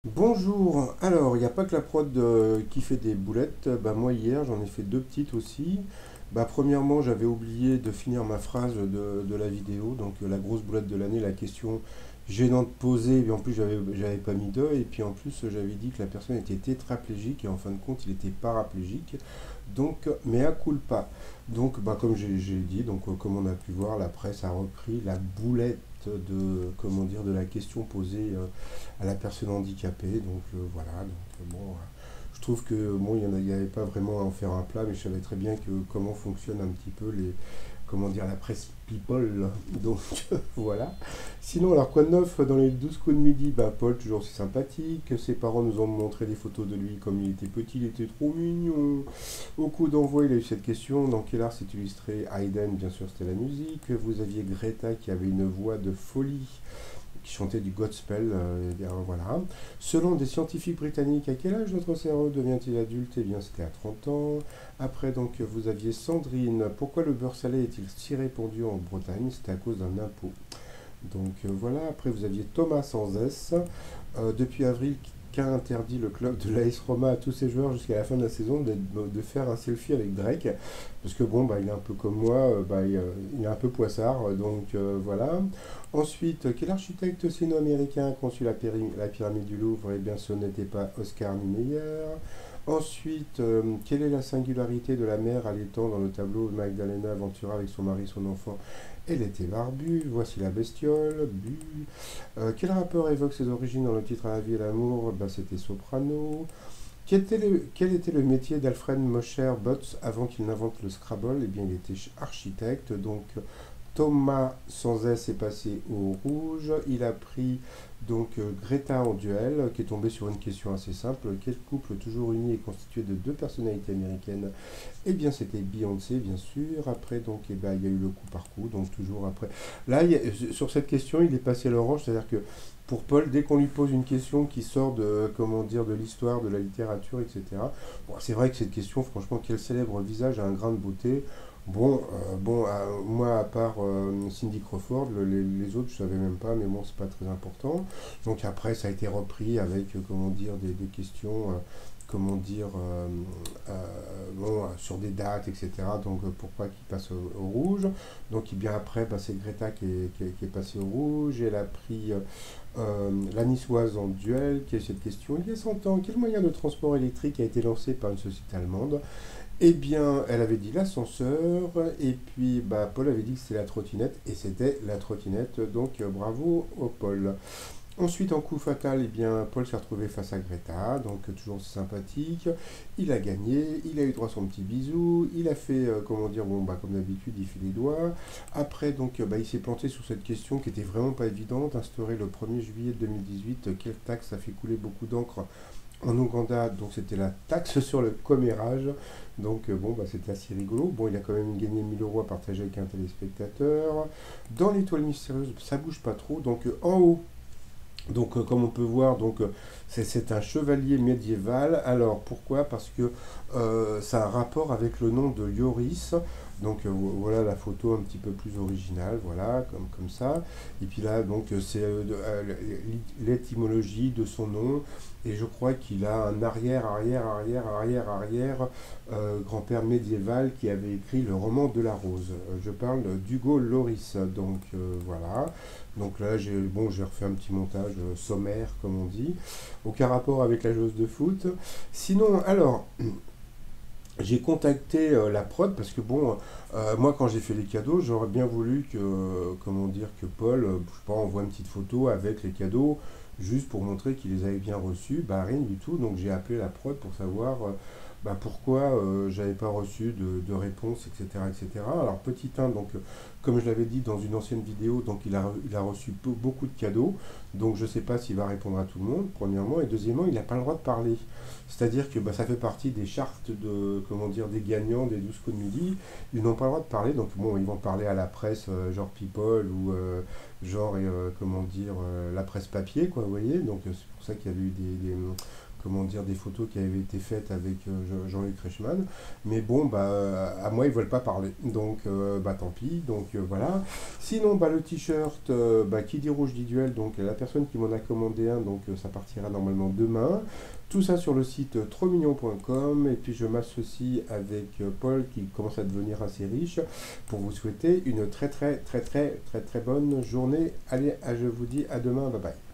Bonjour, alors il n'y a pas que la prod qui fait des boulettes, bah moi hier j'en ai fait deux petites aussi. Bah premièrement j'avais oublié de finir ma phrase de la vidéo, donc la grosse boulette de l'année, la question gênante posée, et puis en plus j'avais pas mis d'eux, et puis en plus j'avais dit que la personne était tétraplégique, et en fin de compte il était paraplégique, donc mea culpa. Donc bah comme j'ai dit, donc comme on a pu voir, la presse a repris la boulette de, comment dire, de la question posée à la personne handicapée. Donc voilà, donc bon, je trouve que bon, il n'y avait pas vraiment à en faire un plat, mais je savais très bien que comment fonctionne un petit peu les, comment dire, la presse people. Donc voilà. Sinon, alors quoi de neuf dans les 12 coups de midi? Bah Paul, toujours aussi sympathique. Ses parents nous ont montré des photos de lui comme il était petit, il était trop mignon. Au coup d'envoi, il a eu cette question. Dans quel art s'est illustré Haydn? Bien sûr, c'était la musique. Vous aviez Greta qui avait une voix de folie, qui chantait du gospel. Eh bien, voilà. Selon des scientifiques britanniques, à quel âge notre cerveau devient-il adulte? Eh bien, c'était à 30 ans. Après, donc, vous aviez Sandrine. Pourquoi le beurre salé est-il si répandu en Bretagne? C'était à cause d'un impôt. Donc voilà, après vous aviez Thomas sans S. Depuis avril, qu'a interdit le club de l'AS Roma à tous ses joueurs jusqu'à la fin de la saison de faire un selfie avec Drake. Parce que bon, bah, il est un peu comme moi, bah, il est un peu poissard, donc voilà. Ensuite, quel architecte sino-américain a conçu la pyramide du Louvre? Eh bien, ce n'était pas Oscar Niemeyer. Ensuite, quelle est la singularité de la mère allaitant dans le tableau Magdalena Ventura avec son mari et son enfant? Elle était barbue, voici la bestiole, bu. Quel rappeur évoque ses origines dans le titre À la vie et l'amour? Bah, c'était soprano. Quel était le métier d'Alfred Mosher Butts avant qu'il n'invente le Scrabble? Eh bien, il était architecte, donc Thomas sans S est passé au rouge. Il a pris donc Greta en duel, qui est tombé sur une question assez simple. Quel couple toujours uni est constitué de deux personnalités américaines? Eh bien, c'était Beyoncé, bien sûr. Après, donc, eh ben, il y a eu le coup par coup. Donc, toujours après. Là, sur cette question, il est passé à l'orange. C'est-à-dire que pour Paul, dès qu'on lui pose une question qui sort de, comment dire, de l'histoire, de la littérature, etc. Bon, c'est vrai que cette question, franchement, quel célèbre visage a un grain de beauté? Bon, moi, à part Cindy Crawford, les autres, je savais même pas, mais bon, c'est pas très important. Donc après, ça a été repris avec, comment dire, des questions, comment dire, bon, sur des dates, etc. Donc pourquoi qu'il passe au rouge? Donc bien après, bah, c'est Greta qui est passée au rouge. Elle a pris la niçoise en duel, qui est cette question. Il y a 100 ans, quel moyen de transport électrique a été lancé par une société allemande? Eh bien, elle avait dit l'ascenseur, et puis bah, Paul avait dit que c'était la trottinette, et c'était la trottinette, donc bravo au Paul. Ensuite, en coup fatal, eh bien, Paul s'est retrouvé face à Greta, donc toujours sympathique. Il a gagné, il a eu droit à son petit bisou, il a fait, comment dire, bon, bah, comme d'habitude, il fait les doigts. Après, donc, bah, il s'est planté sur cette question qui était vraiment pas évidente. Instauré le 1er juillet 2018, quelle taxe a fait couler beaucoup d'encre en Ouganda? Donc, c'était la taxe sur le commérage. Donc, bon, bah, c'était assez rigolo. Bon, il a quand même gagné 1000 euros à partager avec un téléspectateur. Dans l'étoile mystérieuse, ça bouge pas trop. Donc, en haut, donc, comme on peut voir, donc c'est un chevalier médiéval. Alors, pourquoi? Parce que ça a un rapport avec le nom de Yoris. Donc, voilà la photo un petit peu plus originale, voilà, comme ça. Et puis là, donc, c'est l'étymologie de son nom. Et je crois qu'il a un arrière grand-père médiéval qui avait écrit le roman de la Rose. Je parle d'Hugo Loris. Donc, voilà. Donc là, j'ai refait un petit montage sommaire, comme on dit. Aucun rapport avec la joueuse de foot. Sinon, alors, j'ai contacté la prod parce que bon, moi quand j'ai fait les cadeaux, j'aurais bien voulu que, comment dire, que Paul, je sais pas, envoie une petite photo avec les cadeaux, juste pour montrer qu'il les avait bien reçus. Bah rien du tout. Donc j'ai appelé la prod pour savoir bah, pourquoi j'avais pas reçu de réponse, etc., etc. Alors petit 1, donc comme je l'avais dit dans une ancienne vidéo, donc il a reçu beaucoup de cadeaux. Donc je sais pas s'il va répondre à tout le monde, premièrement, et deuxièmement, il n'a pas le droit de parler. C'est-à-dire que bah, ça fait partie des chartes de, comment dire, des gagnants des 12 coups de midi. Ils n'ont pas le droit de parler, donc bon, ils vont parler à la presse, genre People ou genre, comment dire, la presse papier, quoi, vous voyez. Donc c'est pour ça qu'il y avait eu comment dire, des photos qui avaient été faites avec Jean-Luc Reichmann. Mais bon, bah, à moi, ils veulent pas parler. Donc, bah, tant pis. Donc, voilà. Sinon, bah, le t-shirt, bah, qui dit rouge dit duel. Donc, la personne qui m'en a commandé un, donc, ça partira normalement demain. Tout ça sur le site trosmignon.com. Et puis, je m'associe avec Paul, qui commence à devenir assez riche, pour vous souhaiter une très, très, très, très, très, très bonne journée. Allez, je vous dis à demain. Bye bye.